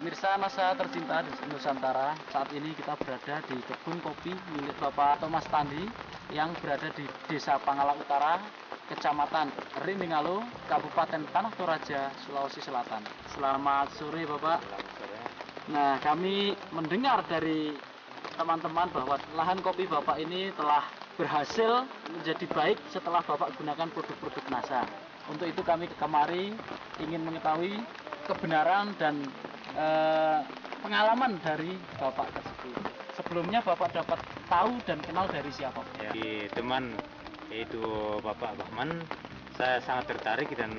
Pemirsa Nasa tercinta di Nusantara, saat ini kita berada di kebun kopi milik Bapak Thomas Tandi yang berada di Desa Pangala Utara, Kecamatan Riningalo, Kabupaten Tanah Toraja, Sulawesi Selatan. Selamat sore Bapak. Selamat sore. Nah, kami mendengar dari teman-teman bahwa lahan kopi Bapak ini telah berhasil menjadi baik setelah Bapak gunakan produk-produk NASA. Untuk itu kami kemari ingin mengetahui kebenaran dan pengalaman dari Bapak tersebut. Sebelumnya Bapak dapat tahu dan kenal dari siapa? Ya, di teman yaitu Bapak Bahman, saya sangat tertarik dan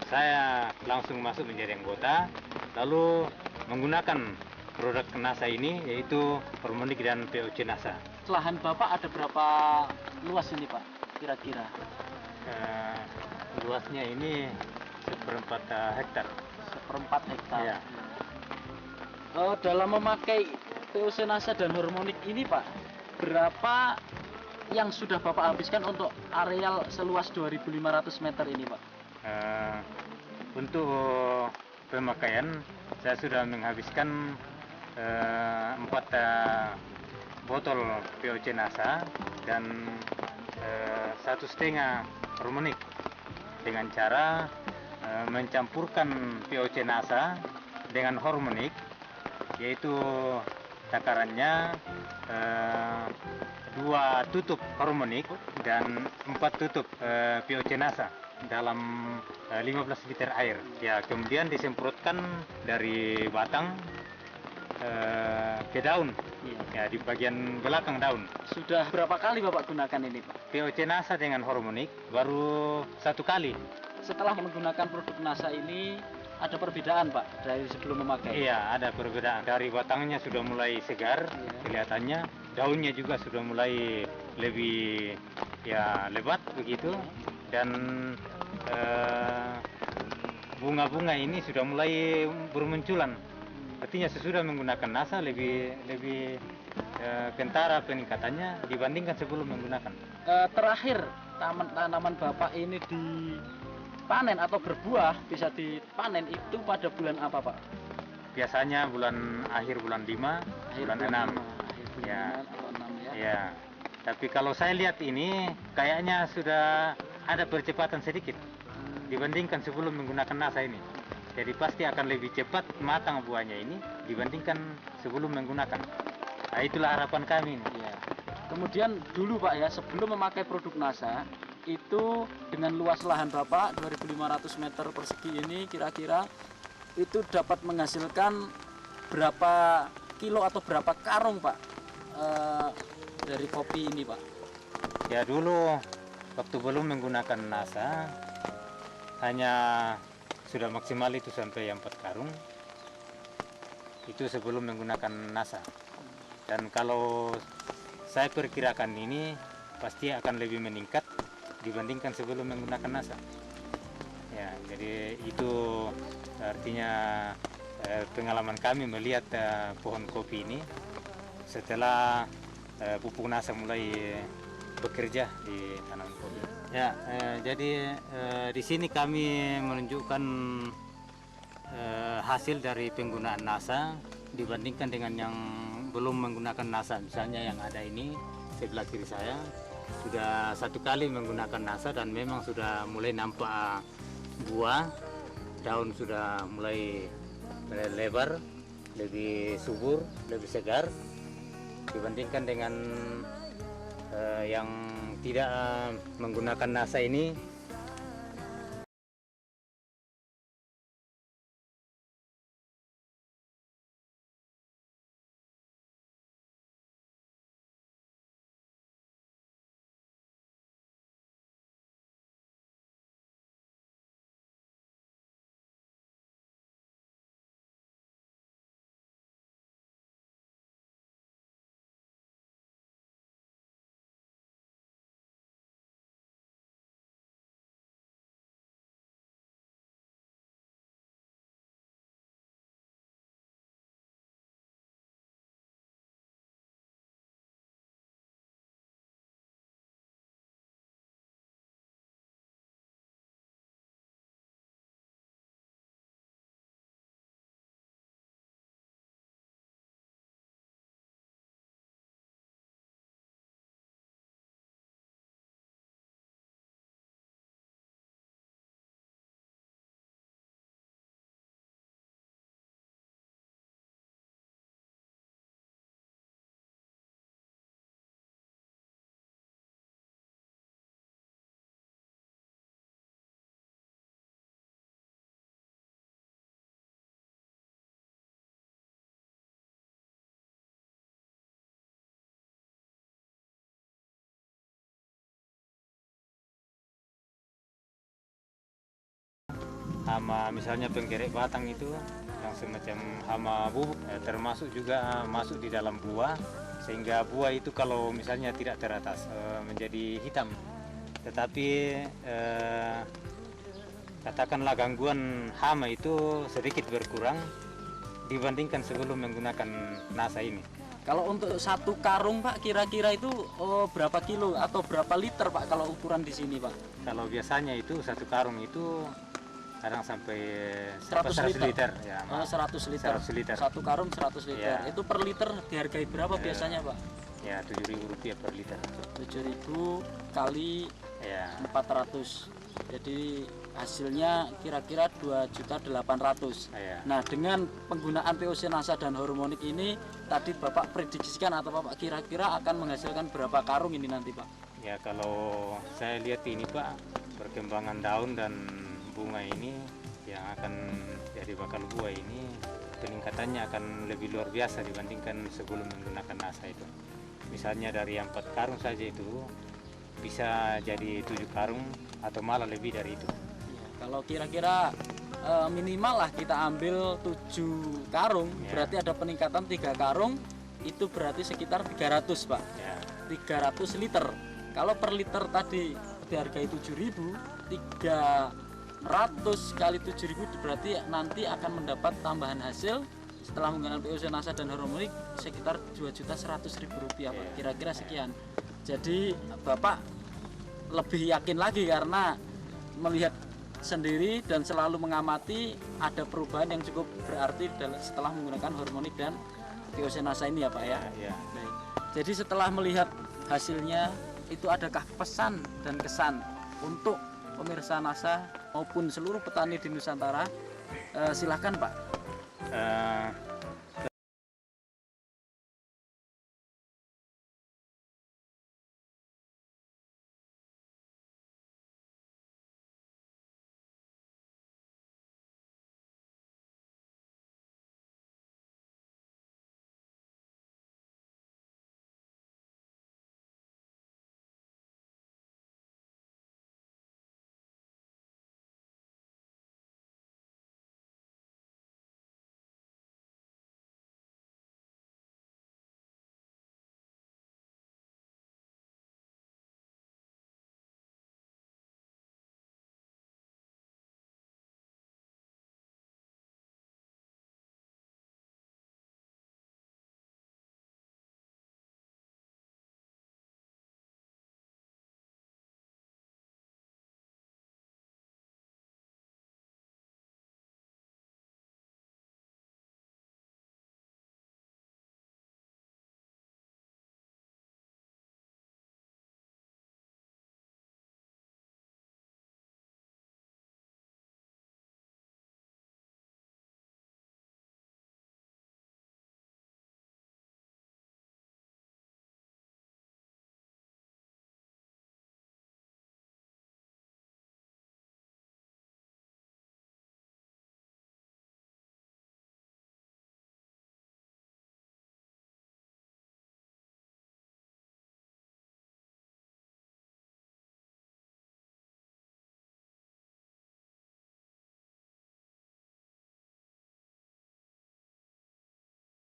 saya langsung masuk menjadi anggota, lalu menggunakan produk NASA ini yaitu Hormonik dan POC NASA. Lahan Bapak ada berapa luas ini Pak? Kira-kira? Luasnya ini 1/4 hektar. 1/4 hektar. Ya. Dalam memakai POC NASA dan Hormonik ini Pak, berapa yang sudah Bapak habiskan untuk areal seluas 2.500 meter ini Pak? Untuk pemakaian saya sudah menghabiskan 4 botol POC NASA dan 1,5 Hormonik dengan cara mencampurkan POC NASA dengan Hormonik, yaitu takarannya 2 tutup Hormonik dan 4 tutup POC NASA dalam 15 liter air. Ya, kemudian disemprotkan dari batang ke daun, ya, di bagian belakang daun. Sudah berapa kali Bapak gunakan ini Pak? POC NASA dengan Hormonik baru 1 kali. Setelah menggunakan produk NASA ini, ada perbedaan Pak dari sebelum memakai? Iya, ada perbedaan. Dari batangnya sudah mulai segar, kelihatannya. Daunnya juga sudah mulai lebih lebat begitu. Dan bunga-bunga ini sudah mulai bermunculan. Artinya sesudah menggunakan NASA lebih kentara peningkatannya dibandingkan sebelum menggunakan. Terakhir tanaman Bapak ini dipanen atau berbuah, bisa dipanen itu pada bulan apa Pak? Biasanya akhir bulan 5, bulan 6. Ya. Atau 6 ya. Ya. Tapi kalau saya lihat ini kayaknya sudah ada percepatan sedikit dibandingkan sebelum menggunakan NASA ini. Jadi pasti akan lebih cepat matang buahnya ini dibandingkan sebelum menggunakan. Nah, itulah harapan kami ini. Ya. Kemudian dulu Pak ya, sebelum memakai produk NASA, itu dengan luas lahan Bapak 2.500 meter persegi ini kira-kira itu dapat menghasilkan berapa kilo atau berapa karung Pak dari kopi ini Pak? Ya, dulu waktu belum menggunakan NASA hanya sudah maksimal itu sampai 4 karung. Itu sebelum menggunakan NASA. Dan kalau saya perkirakan ini pasti akan lebih meningkat dibandingkan sebelum menggunakan NASA. Ya, jadi itu artinya pengalaman kami melihat pohon kopi ini setelah pupuk NASA mulai bekerja di tanaman kopi. Ya, jadi di sini kami menunjukkan hasil dari penggunaan NASA dibandingkan dengan yang belum menggunakan NASA. Misalnya yang ada ini sebelah kiri saya sudah 1 kali menggunakan NASA dan memang sudah mulai nampak buah, daun sudah mulai lebar, lebih subur, lebih segar dibandingkan dengan yang tidak menggunakan NASA ini. hama misalnya penggerek batang itu yang semacam hama bubuk, termasuk juga masuk di dalam buah, sehingga buah itu kalau misalnya tidak teratas menjadi hitam. Tetapi katakanlah gangguan hama itu sedikit berkurang dibandingkan sebelum menggunakan NASA ini. Kalau untuk satu karung Pak, kira-kira itu berapa kilo atau berapa liter Pak kalau ukuran di sini Pak? Kalau biasanya itu satu karung itu kadang sampai 100 liter. Ya, 100 liter. 100 liter. Satu karung 100 liter. Ya. Itu per liter dihargai berapa biasanya Pak? Ya, Rp7.000 per liter. 7.000 kali Ya. 400. Jadi hasilnya kira-kira 2.800.000. Ya. Nah, dengan penggunaan POC NASA dan hormonik ini tadi Bapak prediksikan atau Bapak kira-kira akan menghasilkan berapa karung ini nanti Pak? Ya, kalau saya lihat ini Pak, perkembangan daun dan bunga ini yang akan jadi bakal buah ini peningkatannya akan lebih luar biasa dibandingkan sebelum menggunakan NASA itu. Misalnya dari 4 karung saja itu bisa jadi 7 karung atau malah lebih dari itu. Ya, kalau kira-kira minimal lah kita ambil 7 karung, Ya. berarti ada peningkatan 3 karung, itu berarti sekitar 300 Pak. Ya. 300 liter. Kalau per liter tadi dihargai 7.000, 300 kali 7.000 berarti nanti akan mendapat tambahan hasil setelah menggunakan POC NASA dan hormonik sekitar Rp2.100.000 Pak. Kira-kira sekian. Jadi Bapak lebih yakin lagi karena melihat sendiri dan selalu mengamati ada perubahan yang cukup berarti setelah menggunakan hormonik dan POC NASA ini ya Pak ya. Ya. Baik. Jadi setelah melihat hasilnya itu adakah pesan dan kesan untuk pemirsa NASA maupun seluruh petani di Nusantara? Silahkan Pak.